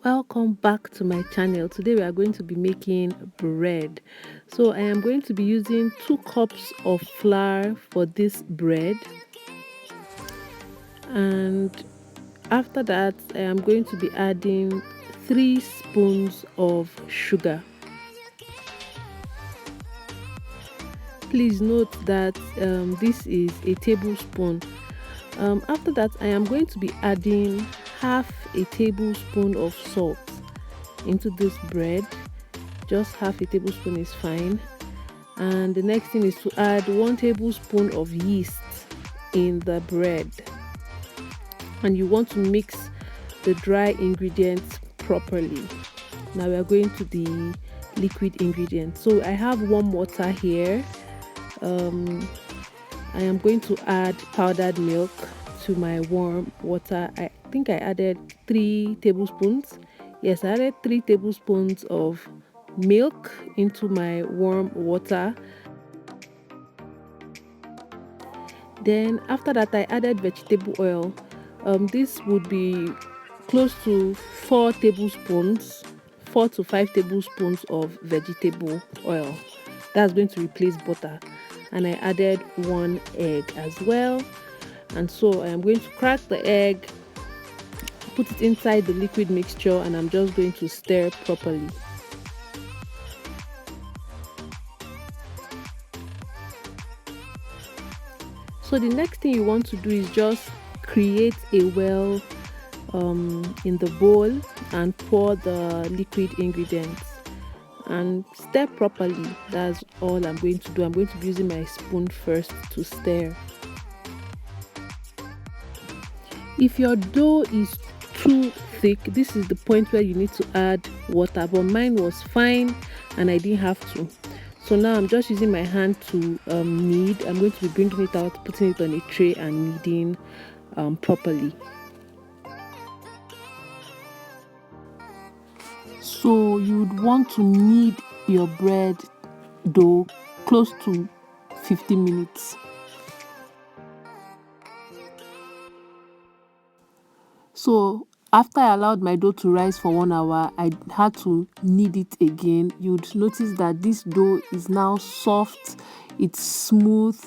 Welcome back to my channel. Today we are going to be making bread. So I am going to be using 2 cups of flour for this bread, and after that I am going to be adding 3 spoons of sugar. Please note that this is a tablespoon. After that I am going to be adding half a tablespoon of salt into this bread. Just half a tablespoon is fine. And the next thing is to add 1 tablespoon of yeast in the bread, and you want to mix the dry ingredients properly. Now we are going to the liquid ingredients. So I have warm water here. I am going to add powdered milk to my warm water. I think I added 3 tablespoons. Yes, I added 3 tablespoons of milk into my warm water. Then after that I added vegetable oil. This would be close to 4 tablespoons, 4 to 5 tablespoons of vegetable oil. That's going to replace butter. And I added 1 egg as well. And so I am going to crack the egg, put it inside the liquid mixture, and I'm just going to stir properly. So the next thing you want to do is just create a well in the bowl and pour the liquid ingredients and stir properly. That's all I'm going to do. I'm going to be using my spoon first to stir. If your dough is too thick, this is the point where you need to add water, but mine was fine and I didn't have to. So now I'm just using my hand to knead. I'm going to be bringing it out, putting it on a tray and kneading properly. So you'd want to knead your bread dough close to 15 minutes. So after I allowed my dough to rise for 1 hour, I had to knead it again. You'd notice that this dough is now soft, it's smooth,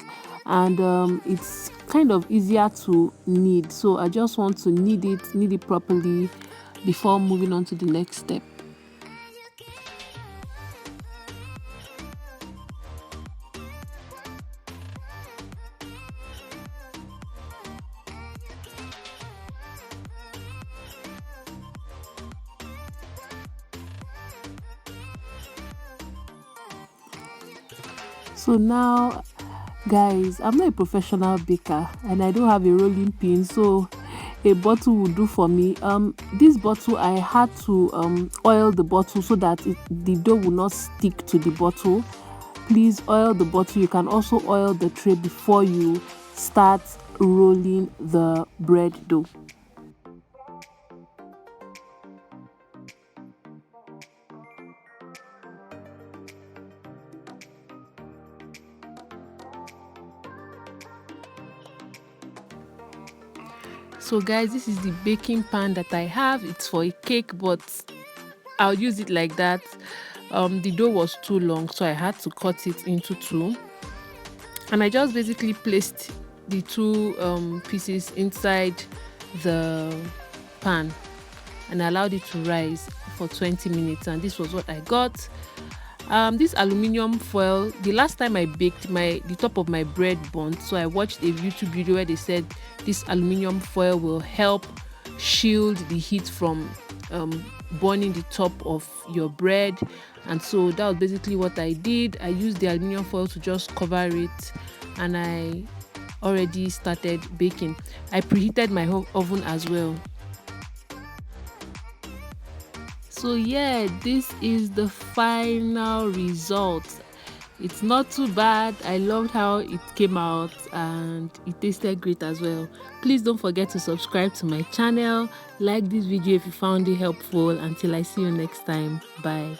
and it's kind of easier to knead. So I just want to knead it properly before moving on to the next step. So now, guys, I'm not a professional baker and I don't have a rolling pin, so a bottle will do for me. This bottle, I had to oil the bottle so that the dough will not stick to the bottle. Please oil the bottle. You can also oil the tray before you start rolling the bread dough. So guys, this is the baking pan that I have. It's for a cake, but I'll use it like that. The dough was too long, so I had to cut it into 2, and I just basically placed the 2 pieces inside the pan and allowed it to rise for 20 minutes, and this was what I got. This aluminium foil, the last time I baked, the top of my bread burnt, so I watched a YouTube video where they said this aluminium foil will help shield the heat from burning the top of your bread. And so that was basically what I did. I used the aluminium foil to just cover it, and I already started baking. I preheated my oven as well. So yeah, this is the final result. It's not too bad. I loved how it came out and it tasted great as well. Please don't forget to subscribe to my channel, like this video if you found it helpful. Until I see you next time, bye.